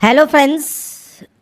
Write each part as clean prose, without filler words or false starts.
Hello friends,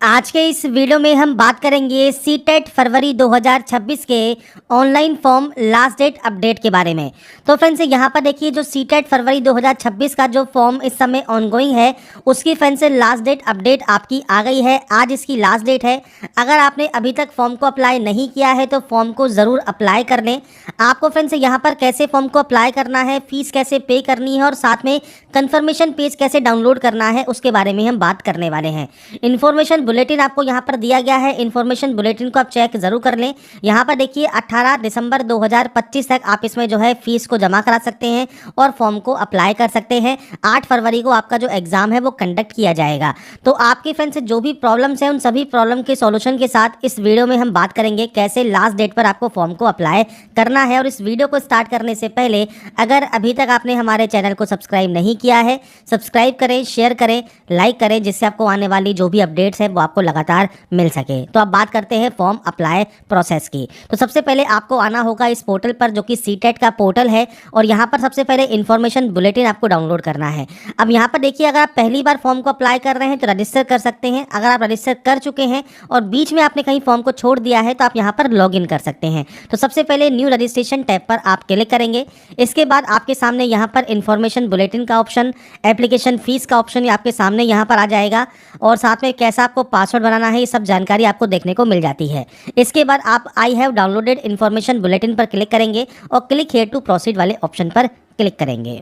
आज के इस वीडियो में हम बात करेंगे सीटेट फरवरी 2026 के online form last date update के बारे में। तो फ्रेंड्स यहाँ पर देखिए, जो सीटेट फरवरी 2026 का जो फॉर्म इस समय ऑनगोइंग है उसकी फ्रेंड्स से लास्ट डेट अपडेट आपकी आ गई है। आज इसकी लास्ट डेट है। अगर आपने अभी तक फॉर्म को अप्लाई नहीं किया है तो फॉर्म को ज़रूर अप्लाई कर लें। आपको फ्रेंड्स यहाँ पर कैसे फॉर्म को अप्लाई करना है, फीस कैसे पे करनी है और साथ में कन्फर्मेशन पेज कैसे डाउनलोड करना है उसके बारे में हम बात करने वाले हैं। इन्फॉर्मेशन बुलेटिन आपको यहाँ पर दिया गया है। इन्फॉर्मेशन बुलेटिन को आप चेक जरूर कर लें। यहाँ पर देखिए 18 दिसंबर 2025 तक आप इसमें जो है फीस को जमा करा सकते हैं और फॉर्म को अप्लाई कर सकते हैं। 8 फरवरी को आपका जो एग्जाम है वो कंडक्ट किया जाएगा। तो आपके फ्रेंड्स जो भी प्रॉब्लम्स हैं उन सभी प्रॉब्लम के सॉल्यूशन के साथ इस वीडियो में हम बात करेंगे कैसे लास्ट डेट पर आपको फॉर्म को अप्लाई करना है। और इस वीडियो को स्टार्ट करने से पहले अगर अभी तक आपने हमारे चैनल को सब्सक्राइब नहीं किया है, सब्सक्राइब करें, शेयर करें, लाइक करें, जिससे आपको आने वाली जो भी अपडेट्स है वो आपको लगातार मिल सके। तो अब बात करते हैं फॉर्म अप्लाई प्रोसेस की। तो सबसे पहले आपको आना होगा इस पोर्टल पर जो कि सीटेट का पोर्टल है और यहाँ पर सबसे पहले इन्फॉर्मेशन बुलेटिन आपको डाउनलोड करना है। अब यहाँ पर देखिए, अगर आप पहली बार फॉर्म को अप्लाई कर रहे हैं तो रजिस्टर कर सकते हैं। अगर आप रजिस्टर कर चुके हैं और बीच में आपने कहीं फॉर्म को छोड़ दिया है तो आप यहाँ पर लॉग इन कर सकते हैं। तो सबसे पहले न्यू रजिस्ट्रेशन टैब पर आप क्लिक करेंगे। इसके बाद आपके सामने यहाँ पर इन्फॉर्मेशन बुलेटिन का ऑप्शन, एप्लीकेशन फीस का ऑप्शन आपके सामने यहाँ पर आ जाएगा और साथ में कैसा आपको पासवर्ड बनाना है ये सब जानकारी आपको देखने को मिल जाती है। इसके बाद आप I have downloaded information bulletin पर क्लिक करेंगे और क्लिक हियर टू प्रोसीड वाले ऑप्शन पर क्लिक करेंगे।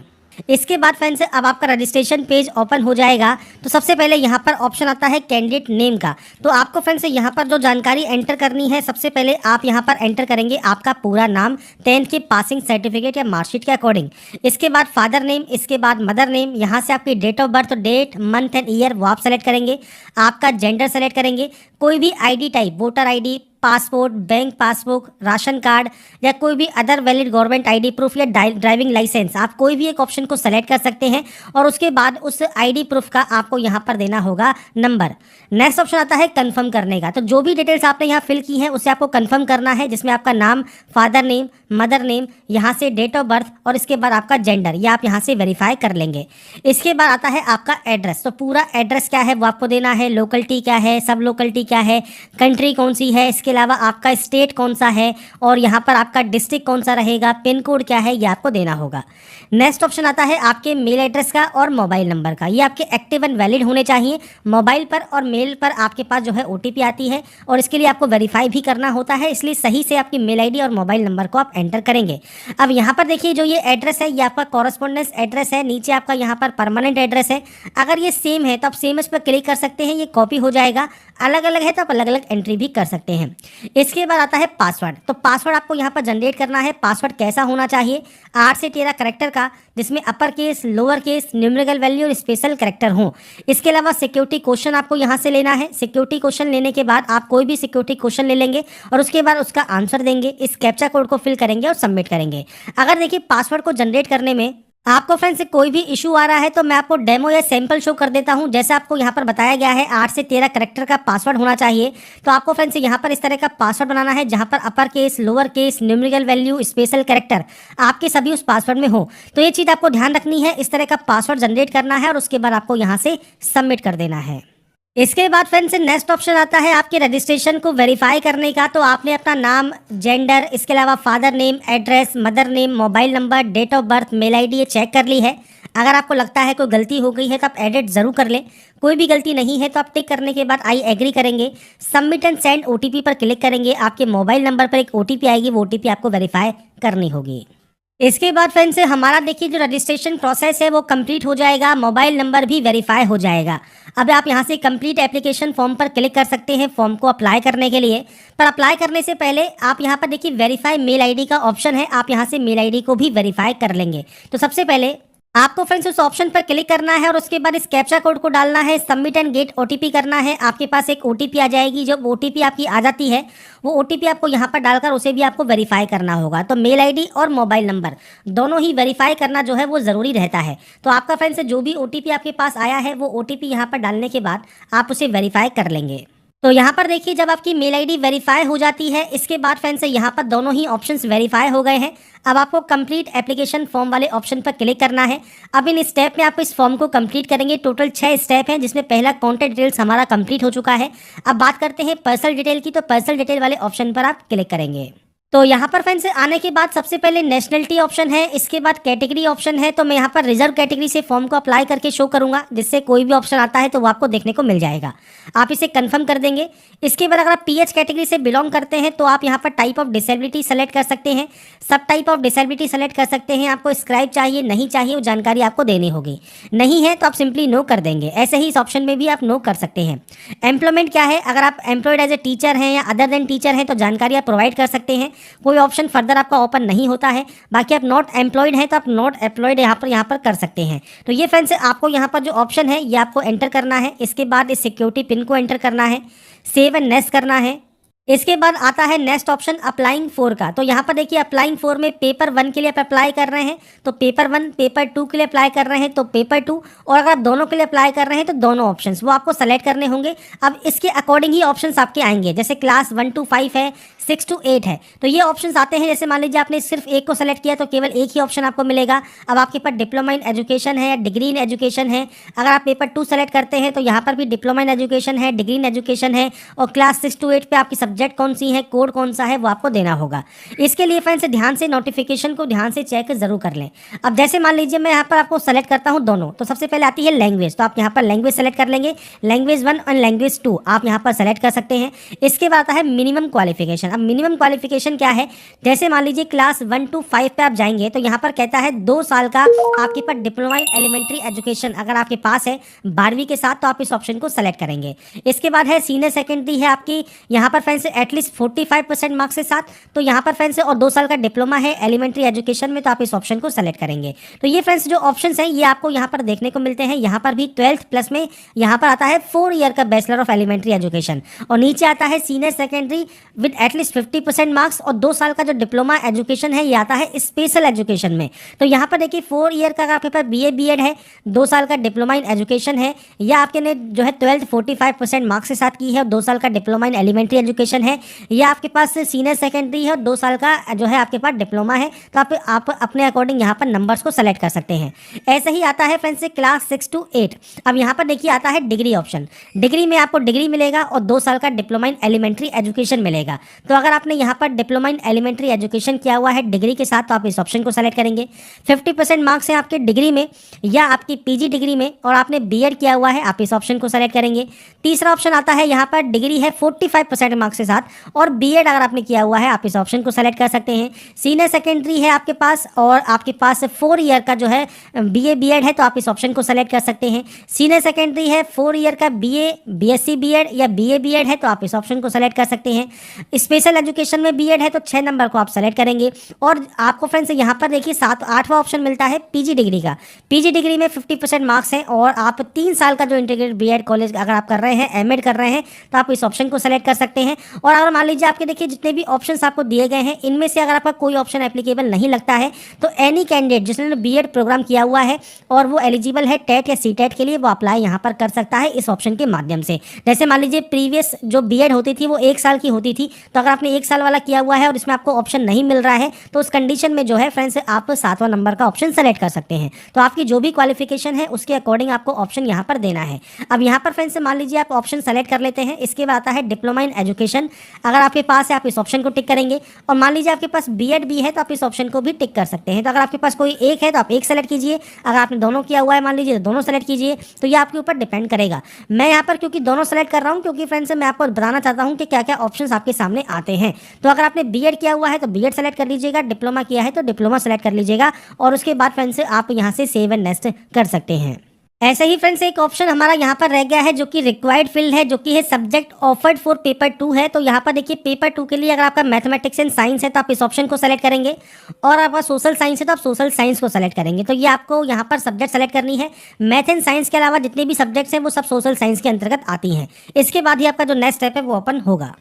इसके बाद फ्रेंड्स अब आपका रजिस्ट्रेशन पेज ओपन हो जाएगा। तो सबसे पहले यहाँ पर ऑप्शन आता है कैंडिडेट नेम का। तो आपको फ्रेंड्स यहाँ पर जो जानकारी एंटर करनी है, सबसे पहले आप यहाँ पर एंटर करेंगे आपका पूरा नाम 10th के पासिंग सर्टिफिकेट या मार्कशीट के अकॉर्डिंग। इसके बाद फादर नेम, इसके बाद मदर नेम, यहाँ से आपकी date of birth, date, month and year वो आप सेलेक्ट करेंगे। आपका जेंडर सेलेक्ट करेंगे। कोई भी ID type, voter ID, passport, bank passbook, ration card या कोई भी other valid government ID proof या ड्राइविंग लाइसेंस, आप कोई भी एक ऑप्शन को सेलेक्ट कर सकते हैं और उसके बाद उस आईडी प्रूफ का आपको यहाँ पर देना होगा नंबर। नेक्स्ट ऑप्शन आता है कंफर्म करने का। तो जो भी डिटेल्स आपने यहाँ फिल की हैं उसे आपको कंफर्म करना है, जिसमें आपका नाम, फादर नेम, मदर नेम, यहाँ से डेट ऑफ बर्थ और इसके बाद आपका जेंडर, ये आप यहाँ से वेरीफाई कर लेंगे। इसके बाद आता है आपका एड्रेस। तो पूरा एड्रेस क्या है वो आपको देना है, लोकलिटी क्या है, सब लोकलिटी क्या है, कंट्री कौन सी है, इसके अलावा आपका स्टेट कौन सा है और यहाँ पर आपका डिस्ट्रिक्ट कौन सा रहेगा, पिन कोड क्या है, ये आपको देना होगा। नेक्स्ट ऑप्शन आता है आपके मेल एड्रेस का और मोबाइल नंबर का। ये आपके एक्टिव एंड वैलिड होने चाहिए। मोबाइल पर और मेल पर आपके पास जो है ओटीपी आती है और इसके लिए आपको वेरीफाई भी करना होता है, इसलिए सही से आपकी मेल आईडी और मोबाइल नंबर को आप एंटर करेंगे। अब यहाँ पर देखिए, जो ये एड्रेस है ये आपका कॉरेस्पॉन्डेंस एड्रेस है, नीचे आपका यहाँ पर परमानेंट एड्रेस है। अगर ये सेम है तो आप सेम इस पर क्लिक कर सकते हैं, ये कॉपी हो जाएगा। अलग अलग है तो आप अलग अलग एंट्री भी कर सकते हैं। इसके बाद आता है पासवर्ड। तो पासवर्ड आपको यहाँ पर जनरेट करना है। पासवर्ड कैसा होना चाहिए? 8 से 13 कैरेक्टर का, जिसमें upper case, lower case, numerical value और स्पेशल कैरेक्टर हो। इसके अलावा सिक्योरिटी क्वेश्चन आपको यहाँ से लेना है। सिक्योरिटी क्वेश्चन लेने के बाद आप कोई भी सिक्योरिटी क्वेश्चन ले लेंगे और उसके बाद उसका आंसर देंगे। इस कैप्चा कोड को फिल करेंगे और सबमिट करेंगे। अगर देखिए पासवर्ड को जनरेट करने में आपको फ्रेंड्स कोई भी इशू आ रहा है तो मैं आपको डेमो या सैंपल शो कर देता हूं। जैसे आपको यहां पर बताया गया है 8 से 13 कैरेक्टर का पासवर्ड होना चाहिए। तो आपको फ्रेंड्स यहां पर इस तरह का पासवर्ड बनाना है जहां पर upper case, lower case, numerical value, special character आपके सभी उस पासवर्ड में हो। तो ये चीज़ आपको ध्यान रखनी है। इस तरह का पासवर्ड जनरेट करना है और उसके बाद आपको यहाँ से सबमिट कर देना है। इसके बाद फ्रेंड्स नेक्स्ट ऑप्शन आता है आपके रजिस्ट्रेशन को वेरीफाई करने का। तो आपने अपना नाम, जेंडर, इसके अलावा father name, address, mother name, mobile number, date of birth, mail ID ये चेक कर ली है। अगर आपको लगता है कोई गलती हो गई है तो आप एडिट जरूर कर लें। कोई भी गलती नहीं है तो आप टिक करने के बाद आई एग्री करेंगे। सबमिट एंड सेंड ओटीपी पर क्लिक करेंगे। आपके मोबाइल नंबर पर एक ओटीपी आएगी, वो ओटीपी आपको वेरीफाई करनी होगी। इसके बाद फ्रेंड्स हमारा देखिए जो रजिस्ट्रेशन प्रोसेस है वो कंप्लीट हो जाएगा। मोबाइल नंबर भी वेरीफाई हो जाएगा। अब आप यहाँ से कंप्लीट एप्लीकेशन फॉर्म पर क्लिक कर सकते हैं फॉर्म को अप्लाई करने के लिए। पर अप्लाई करने से पहले आप यहाँ पर देखिए वेरीफाई मेल आईडी का ऑप्शन है, आप यहाँ से मेल आईडी को भी वेरीफाई कर लेंगे। तो सबसे पहले आपको फ्रेंड्स उस ऑप्शन पर क्लिक करना है और उसके बाद इस कैप्चा कोड को डालना है, सबमिट एंड गेट ओटीपी करना है। आपके पास एक ओटीपी आ जाएगी। जब ओटीपी आपकी आ जाती है वो ओटीपी आपको यहाँ पर डालकर उसे भी आपको वेरीफाई करना होगा। तो मेल आईडी और मोबाइल नंबर दोनों ही वेरीफाई करना जो है वो ज़रूरी रहता है। तो आपका फ्रेंड्स जो भी ओटीपी आपके पास आया है वो ओटीपी यहाँ पर डालने के बाद आप उसे वेरीफाई कर लेंगे। तो यहाँ पर देखिए जब आपकी मेल आईडी वेरीफाई हो जाती है, इसके बाद फ्रेंड्स यहाँ पर दोनों ही ऑप्शंस वेरीफाई हो गए हैं। अब आपको कंप्लीट एप्लीकेशन फॉर्म वाले ऑप्शन पर क्लिक करना है। अब इन स्टेप में आपको इस फॉर्म को कंप्लीट करेंगे। टोटल 6 स्टेप हैं, जिसमें पहला कॉन्टैक्ट डिटेल्स हमारा कंप्लीट हो चुका है। अब बात करते हैं पर्सनल डिटेल की, तो पर्सनल डिटेल वाले ऑप्शन पर आप क्लिक करेंगे। तो यहाँ पर फ्रेंड्स आने के बाद सबसे पहले नेशनलिटी ऑप्शन है, इसके बाद कैटेगरी ऑप्शन है। तो मैं यहाँ पर रिजर्व कैटेगरी से फॉर्म को अप्लाई करके शो करूंगा, जिससे कोई भी ऑप्शन आता है तो वो आपको देखने को मिल जाएगा। आप इसे कंफर्म कर देंगे। इसके बाद अगर आप पीएच कैटेगरी से बिलोंग करते हैं तो आप यहाँ पर टाइप ऑफ डिसेबिलिटी सेलेक्ट कर सकते हैं, सब टाइप ऑफ डिसेबिलिटी सेलेक्ट कर सकते हैं। आपको स्क्राइब चाहिए नहीं चाहिए वो जानकारी आपको देनी होगी, नहीं है तो आप सिंपली नो कर देंगे। ऐसे ही इस ऑप्शन में भी आप नो कर सकते हैं। एम्प्लॉयमेंट क्या है, अगर आप एम्प्लॉयड एज ए टीचर हैं या अदर देन टीचर हैं तो जानकारी आप प्रोवाइड कर सकते हैं। कोई ऑप्शन फर्दर आपका ओपन नहीं होता है। बाकी आप नॉट एम्प्लॉयड हैं तो आप नॉट एम्प्लॉयड यहाँ पर कर सकते हैं। तो ये फ्रेंड्स आपको यहाँ पर जो ऑप्शन है ये आपको एंटर करना है। इसके बाद इस सिक्योरिटी पिन को एंटर करना है, सेव एंड नेक्स्ट करना है। इसके बाद आता है नेक्स्ट ऑप्शन अप्लाइंग फॉर का। तो यहाँ पर देखिए अप्लाइंग फॉर में पेपर 1 के लिए आप अप्लाई कर रहे हैं तो पेपर 1, पेपर 2 के लिए अप्लाई कर रहे हैं तो पेपर 2, और अगर आप दोनों के लिए अप्लाई कर रहे हैं तो दोनों ऑप्शंस वो आपको सेलेक्ट करने होंगे। अब इसके अकॉर्डिंग ही ऑप्शंस आपके आएंगे, जैसे क्लास 1 to 5 है, 6 to 8 है, तो ये ऑप्शंस आते हैं। जैसे मान लीजिए आपने सिर्फ एक को सेलेक्ट किया तो केवल एक ही ऑप्शन आपको मिलेगा। अब आपके पास डिप्लोमा इन एजुकेशन है या डिग्री इन एजुकेशन है, अगर आप पेपर 2 सेलेक्ट करते हैं तो यहाँ पर भी डिप्लोमा इन एजुकेशन है, डिग्री इन एजुकेशन है, और क्लास 6 to 8 पे आपकी सब्जेक्ट कौन सी है, कोड कौन सा है, वो आपको देना होगा। इसके लिए फ्रेंड्स ध्यान से नोटिफिकेशन को ध्यान से चेक जरूर कर लें। अब जैसे मान लीजिए मैं यहाँ पर आपको सेलेक्ट करता हूँ दोनों, तो सबसे पहले आती है लैंग्वेज, तो आप यहाँ पर लैंग्वेज सेलेक्ट कर लेंगे। लैंग्वेज 1 और लैंग्वेज 2 आप यहाँ पर सेलेक्ट कर सकते हैं। इसके बाद आता है मिनिमम क्वालिफिकेशन। अब मिनिमम क्वालिफिकेशन क्या है, जैसे मान लीजिए क्लास 1 to 5 पे आप जाएंगे तो यहाँ पर कहता है 2 साल का आपके पास डिप्लोमा इन एलिमेंट्री एजुकेशन अगर आपके पास है 12वीं के साथ, तो आप इस ऑप्शन को सेलेक्ट करेंगे। इसके बाद है सीनियर सेकेंडरी है आपकी यहाँ पर फ्रेंड्स एटलीस्ट 45% मार्क्स के साथ, तो यहाँ पर फ्रेंड्स और 2 साल का डिप्लोमा है एलिमेंट्री एजुकेशन में, तो आप इस ऑप्शन को सेलेक्ट करेंगे। तो ये फ्रेंड्स जो ऑप्शंस हैं ये आपको यहाँ पर देखने को मिलते हैं। यहाँ पर भी 12th प्लस में यहाँ पर आता है 4 ईयर का बैचलर ऑफ एलिमेंट्री एजुकेशन, और नीचे आता है senior secondary with at least 50% marks, और 2 साल का जो डिप्लोमा एजुकेशन है ये आता है स्पेशल एजुकेशन में। तो यहाँ पर देखिए 4 ईयर का आपके पास बीए बीएड है, 2 साल का डिप्लोमा इन एजुकेशन है, या आपके ने जो है 12th 45% मार्क्स के साथ की है और 2 साल का डिप्लोमा इन एलिमेंट्री एजुकेशन है, या आपके पास सीनियर सेकेंडरी है और 2 साल का जो है आपके पास डिप्लोमा है। तो आप अपने अकॉर्डिंग यहाँ पर नंबर्स को सेलेक्ट कर सकते हैं। ऐसे ही आता है फ्रेंड्स क्लास 6 to 8। अब यहाँ पर देखिए आता है डिग्री ऑप्शन। डिग्री में आपको डिग्री मिलेगा और 2 साल का डिप्लोमा इन एलिमेंट्री एजुकेशन मिलेगा। तो अगर आपने यहाँ पर डिप्लोमा इन एलिमेंट्री एजुकेशन किया हुआ है डिग्री के साथ, तो आप इस ऑप्शन को सेलेक्ट करेंगे। 50% मार्क्स हैं आपके डिग्री में या आपकी पीजी डिग्री में, और आपने बीएड किया हुआ है, आप इस ऑप्शन को सेलेक्ट करेंगे। तीसरा ऑप्शन आता है यहाँ पर डिग्री है 45% मार्क्स के साथ, और बीएड अगर आपने किया हुआ है आप इस ऑप्शन को सेलेक्ट कर सकते हैं। सीनियर सेकेंडरी है आपके पास और आपके पास 4 ईयर का जो है बीए बीएड है, तो आप इस ऑप्शन को सेलेक्ट कर सकते हैं। सीनियर सेकेंडरी है 4 ईयर का बीए बीएससी बीएड या बीए बीएड है, तो आप इस ऑप्शन को सेलेक्ट कर सकते हैं। स्पेशल एजुकेशन में बीएड है तो 6 नंबर को आप सेलेक्ट करेंगे। और आपको फ्रेंड्स यहाँ पर देखिए 8वां ऑप्शन मिलता है पीजी डिग्री का। पीजी डिग्री में 50% मार्क्स हैं और आप 3 साल का जो इंटीग्रेटेड बीएड कॉलेज अगर आप कर रहे हैं, एमएड कर रहे हैं, तो आप इस ऑप्शन को सेलेक्ट कर सकते हैं। और अगर मान लीजिए आपके देखिए जितने भी ऑप्शंस आपको दिए गए हैं इनमें से अगर आपका कोई ऑप्शन एप्लीकेबल नहीं लगता है, तो एनी कैंडिडेट जिसने बीएड प्रोग्राम किया हुआ है और वो एलिजिबल है टेट या सीटेट के लिए, वो अप्लाई यहाँ पर कर सकता है इस ऑप्शन के माध्यम से। जैसे मान लीजिए प्रीवियस जो बीएड होती थी वो 1 साल की होती थी, तो अगर आपने 1 साल वाला किया हुआ है और इसमें आपको ऑप्शन नहीं मिल रहा है, तो उस कंडीशन में जो है फ्रेंड्स आप 7वां नंबर का ऑप्शन सेलेक्ट कर सकते हैं। तो आपकी जो भी क्वालिफिकेशन है उसके अकॉर्डिंग आपको ऑप्शन यहाँ पर देना है। अब यहाँ पर फ्रेंड्स मान लीजिए आप ऑप्शन सेलेक्ट कर लेते हैं। इसके बाद आता है डिप्लोमा इन एजुकेशन, अगर आपके पास है आप इस ऑप्शन को टिक करेंगे। और मान लीजिए आपके पास बीएड भी है तो आप इस ऑप्शन को भी टिक कर सकते हैं। तो अगर आपके पास कोई एक है तो आप एक सेलेक्ट कीजिए, अगर आपने दोनों किया हुआ है मान लीजिए तो दोनों सेलेक्ट कीजिए। तो ये आपके ऊपर डिपेंड करेगा। मैं यहाँ पर क्योंकि दोनों सेलेक्ट कर रहा हूँ, क्योंकि फ्रेंड्स मैं आपको बताना चाहता हूँ कि क्या क्या ऑप्शंस आपके सामने आते हैं। तो अगर आपने बीएड किया हुआ है तो बीएड सेलेक्ट कर लीजिएगा, डिप्लोमा किया है तो डिप्लोमा सेलेक्ट कर लीजिएगा, और उसके बाद फ्रेंड्स आप यहाँ से सेव एंड नेक्स्ट कर सकते हैं। ऐसे ही फ्रेंड्स एक ऑप्शन हमारा यहाँ पर रह गया है जो कि रिक्वायर्ड फील्ड है, जो कि है सब्जेक्ट ऑफर्ड फॉर पेपर 2 है। तो यहाँ पर देखिए पेपर 2 के लिए अगर आपका मैथमेटिक्स एंड साइंस है तो आप इस ऑप्शन को सेलेक्ट करेंगे, और आपका सोशल साइंस है तो आप सोशल साइंस को सेलेक्ट करेंगे। तो ये आपको यहाँ पर सब्जेक्ट सेलेक्ट करनी है। मैथ एंड साइंस के अलावा जितने भी सब्जेक्ट्स हैं वो सब सोशल साइंस के अंतर्गत आती हैं। इसके बाद ही आपका जो नेक्स्ट स्टेप है वो ओपन होगा।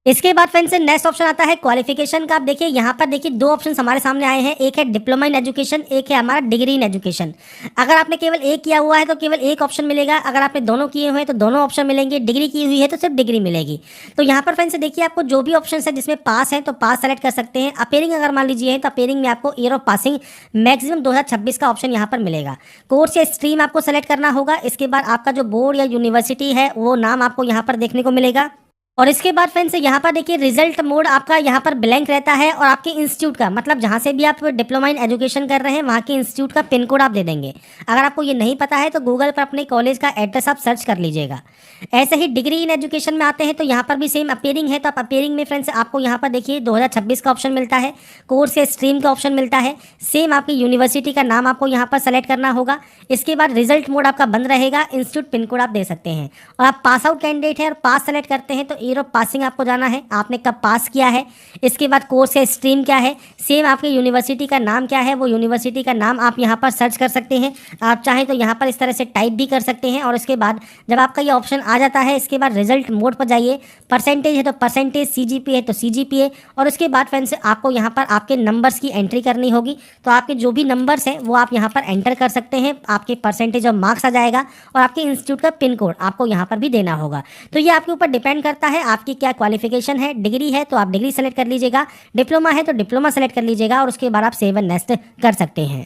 इसके बाद फ्रेंड्स नेक्स्ट ऑप्शन आता है क्वालिफिकेशन का। आप देखिए यहाँ पर देखिए दो ऑप्शन हमारे सामने आए हैं, एक है डिप्लोमा इन एजुकेशन, एक है हमारा डिग्री इन एजुकेशन। अगर आपने केवल एक किया हुआ है तो केवल एक ऑप्शन मिलेगा, अगर आपने दोनों किए हुए हैं तो दोनों ऑप्शन मिलेंगे, डिग्री की हुई है तो सिर्फ डिग्री मिलेगी। तो यहाँ पर फ्रेंड्स देखिए आपको जो भी ऑप्शन है जिसमें पास है तो पास सेलेक्ट कर सकते हैं। अपेयरिंग अगर मान लीजिए तो अपेयरिंग में आपको ईयर ऑफ पासिंग मैक्सिमम 2026 का ऑप्शन यहाँ पर मिलेगा। कोर्स या स्ट्रीम आपको सेलेक्ट करना होगा। इसके बाद आपका जो बोर्ड या यूनिवर्सिटी है वो नाम आपको यहाँ पर देखने को मिलेगा। और इसके बाद फ्रेंड्स यहाँ पर देखिए रिजल्ट मोड आपका यहाँ पर ब्लैंक रहता है, और आपके इंस्टीट्यूट का मतलब जहाँ से भी आप डिप्लोमा इन एजुकेशन कर रहे हैं वहाँ के इंस्टीट्यूट का पिन कोड आप दे देंगे। अगर आपको ये नहीं पता है तो गूगल पर अपने कॉलेज का एड्रेस आप सर्च कर लीजिएगा। ऐसे ही डिग्री इन एजुकेशन में आते हैं तो यहाँ पर भी सेम अपेयरिंग है। तो आप अपेयरिंग में फ्रेंड्स आपको यहाँ पर देखिए 2026 का ऑप्शन मिलता है, कोर्स या स्ट्रीम का ऑप्शन मिलता है, सेम आपकी यूनिवर्सिटी का नाम आपको यहाँ पर सेलेक्ट करना होगा। इसके बाद रिजल्ट मोड आपका बंद रहेगा, इंस्टीट्यूट पिन कोड आप दे सकते हैं। और आप पास आउट कैंडिडेट है और पास सेलेक्ट करते हैं तो ईयर ऑफ पासिंग आपको जाना है, आपने कब पास किया है। इसके बाद कोर्स या स्ट्रीम क्या है, सेम आपकी यूनिवर्सिटी का नाम क्या है वो यूनिवर्सिटी का नाम आप यहाँ पर सर्च कर सकते हैं। आप चाहें तो यहाँ पर इस तरह से टाइप भी कर सकते हैं। और इसके बाद जब आपका ये ऑप्शन आ जाता है इसके बाद रिजल्ट मोड पर जाइए, परसेंटेज है तो परसेंटेज, सीजीपीए है तो सीजीपीए। और उसके बाद फ्रेंड्स आपको यहाँ पर आपके नंबर्स की एंट्री करनी होगी। तो आपके जो भी नंबर्स हैं वो आप यहाँ पर एंटर कर सकते हैं, आपके परसेंटेज और मार्क्स आ जाएगा। और आपके इंस्टीट्यूट का पिन कोड आपको यहाँ पर भी देना होगा। तो ये आपके ऊपर डिपेंड करता है आपकी क्या क्वालिफिकेशन है। डिग्री है तो आप डिग्री सेलेक्ट कर लीजिएगा, डिप्लोमा है तो डिप्लोमा सेलेक्ट कर लीजिएगा, और उसके बाद आप सेव एंड नेक्स्ट कर सकते हैं।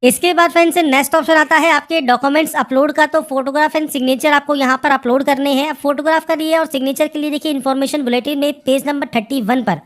इसके बाद फ्रेंड्स नेक्स्ट ऑप्शन आता है आपके डॉक्यूमेंट्स अपलोड का। तो फोटोग्राफ एंड सिग्नेचर आपको यहाँ पर अपलोड करने हैं। फोटोग्राफ के लिए और सिग्नेचर के लिए देखिए इन्फॉर्मेशन बुलेटिन में पेज नंबर 31 पर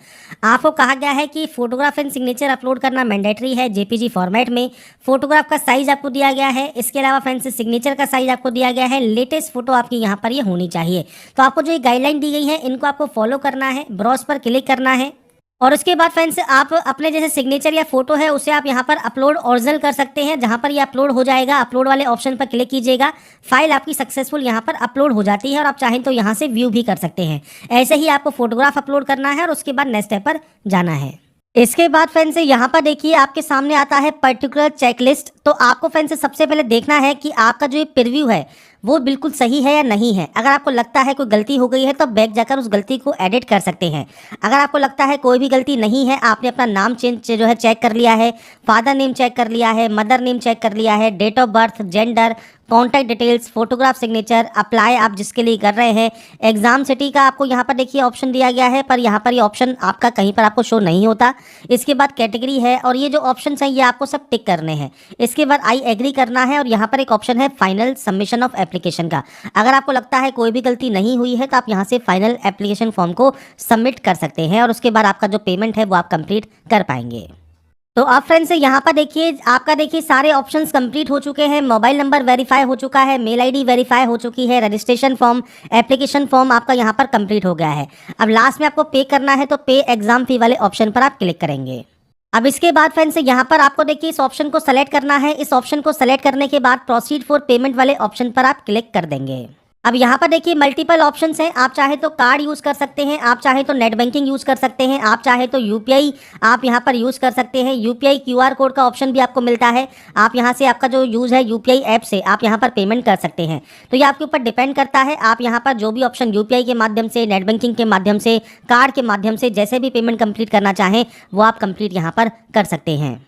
आपको कहा गया है कि फोटोग्राफ एंड सिग्नेचर अपलोड करना मैंडेटरी है जेपीजी फॉर्मेट में। फोटोग्राफ का साइज आपको दिया गया है। इसके अलावा फ्रेंड्स सिग्नेचर का साइज आपको दिया गया है। लेटेस्ट फोटो आपकी यहाँ पर ये होनी चाहिए। तो आपको जो ये गाइडलाइन दी गई है इनको आपको फॉलो करना है, ब्राउज पर क्लिक करना है। और उसके बाद फ्रेंड्स आप अपने जैसे सिग्नेचर या फोटो है उसे आप यहाँ पर अपलोड ओरिजिनल कर सकते हैं। जहाँ पर ये अपलोड हो जाएगा अपलोड वाले ऑप्शन पर क्लिक कीजिएगा, फाइल आपकी सक्सेसफुल यहाँ पर अपलोड हो जाती है और आप चाहें तो यहाँ से व्यू भी कर सकते हैं। ऐसे ही आपको फोटोग्राफ अपलोड करना है और उसके बाद नेक्स्ट स्टेप पर जाना है। इसके बाद फ्रेंड्स यहाँ पर देखिए आपके सामने आता है पर्टिकुलर चेकलिस्ट। तो आपको फ्रेंड्स सबसे पहले देखना है कि आपका जो ये प्रीव्यू है वो बिल्कुल सही है या नहीं है। अगर आपको लगता है कोई गलती हो गई है तो बैक जाकर उस गलती को एडिट कर सकते हैं। अगर आपको लगता है कोई भी गलती नहीं है, आपने अपना नाम चेंज जो है चेक कर लिया है, फादर नेम चेक कर लिया है, मदर नेम चेक कर लिया है, date of birth, gender, contact details, photograph, signature, apply आप जिसके लिए कर रहे हैं, एग्जाम सिटी का आपको यहाँ पर देखिए ऑप्शन दिया गया है, पर यहाँ पर ये ऑप्शन आपका कहीं पर आपको शो नहीं होता। इसके बाद कैटेगरी है और ये जो ऑप्शन हैं ये आपको सब टिक करने हैं। इसके बाद आई एग्री करना है और यहाँ पर एक ऑप्शन है फाइनल सबमिशन ऑफ एप्लीकेशन का। अगर आपको लगता है कोई भी गलती नहीं हुई है तो आप यहाँ से फाइनल एप्लीकेशन फॉर्म को सबमिट कर सकते हैं और उसके बाद आपका जो पेमेंट है वो आप कंप्लीट कर पाएंगे। तो आप फ्रेंड्स यहाँ पर देखिए आपका देखिए सारे ऑप्शंस कंप्लीट हो चुके हैं। मोबाइल नंबर वेरीफाई हो चुका है, मेल आईडी वेरीफाई हो चुकी है, रजिस्ट्रेशन फॉर्म, एप्लीकेशन फॉर्म आपका यहाँ पर कंप्लीट हो गया है। अब लास्ट में आपको पे करना है तो पे एग्जाम फी वाले ऑप्शन पर आप क्लिक करेंगे। अब इसके बाद फ्रेंड्स यहाँ पर आपको देखिए इस ऑप्शन को सेलेक्ट करना है। इस ऑप्शन को सेलेक्ट करने के बाद प्रोसीड फॉर पेमेंट वाले ऑप्शन पर आप क्लिक कर देंगे। अब यहाँ पर देखिए मल्टीपल ऑप्शंस हैं। आप चाहे तो कार्ड यूज़ कर सकते हैं, आप चाहे तो नेट बैंकिंग यूज़ कर सकते हैं, आप चाहे तो यूपीआई आप यहाँ पर यूज़ कर सकते हैं। यूपीआई क्यूआर कोड का ऑप्शन भी आपको मिलता है। आप यहाँ से आपका जो यूज़ है यूपीआई ऐप से आप यहाँ पर पेमेंट कर सकते हैं। तो ये आपके ऊपर डिपेंड करता है। आप यहाँ पर जो भी ऑप्शन यूपीआई के माध्यम से, नेट बैंकिंग के माध्यम से, कार्ड के माध्यम से जैसे भी पेमेंट कंप्लीट करना चाहें वो आप कंप्लीट यहाँ पर कर सकते हैं।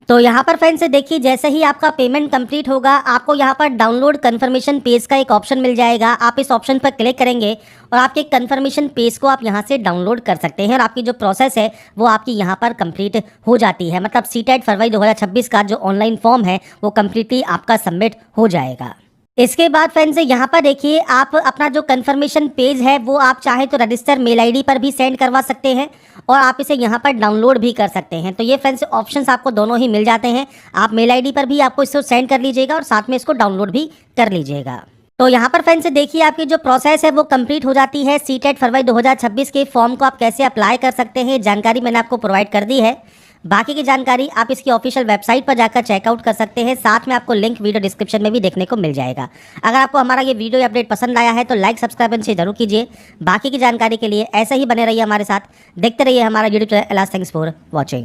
तो यहाँ पर फ्रेंड्स देखिए जैसे ही आपका पेमेंट कंप्लीट होगा आपको यहाँ पर डाउनलोड कंफर्मेशन पेज का एक ऑप्शन मिल जाएगा। आप इस ऑप्शन पर क्लिक करेंगे और आपके कंफर्मेशन पेज को आप यहाँ से डाउनलोड कर सकते हैं और आपकी जो प्रोसेस है वो आपकी यहाँ पर कंप्लीट हो जाती है। मतलब सीटेट फरवरी 2026 का जो ऑनलाइन फॉर्म है वो कम्प्लीटली आपका सबमिट हो जाएगा। इसके बाद फ्रेंड्स यहाँ पर देखिए आप अपना जो कंफर्मेशन पेज है वो आप चाहे तो रजिस्टर मेल आईडी पर भी सेंड करवा सकते हैं और आप इसे यहाँ पर डाउनलोड भी कर सकते हैं। तो ये फ्रेंड्स ऑप्शंस आपको दोनों ही मिल जाते हैं। आप मेल आईडी पर भी आपको इसको सेंड कर लीजिएगा और साथ में इसको डाउनलोड भी कर लीजिएगा। तो यहाँ पर फ्रेंड्स देखिए आपकी जो प्रोसेस है वो कंप्लीट हो जाती है। सीटेट फरवरी 2026 के फॉर्म को आप कैसे अप्लाई कर सकते हैं जानकारी मैंने आपको प्रोवाइड कर दी है। बाकी की जानकारी आप इसकी ऑफिशियल वेबसाइट पर जाकर चेकआउट कर सकते हैं। साथ में आपको लिंक वीडियो डिस्क्रिप्शन में भी देखने को मिल जाएगा। अगर आपको हमारा ये वीडियो अपडेट पसंद आया है तो लाइक सब्सक्राइब एंड शेयर जरूर कीजिए। बाकी की जानकारी के लिए ऐसे ही बने रहिए हमारे साथ, देखते रहिए हमारा YouTube channel. Thanks for watching.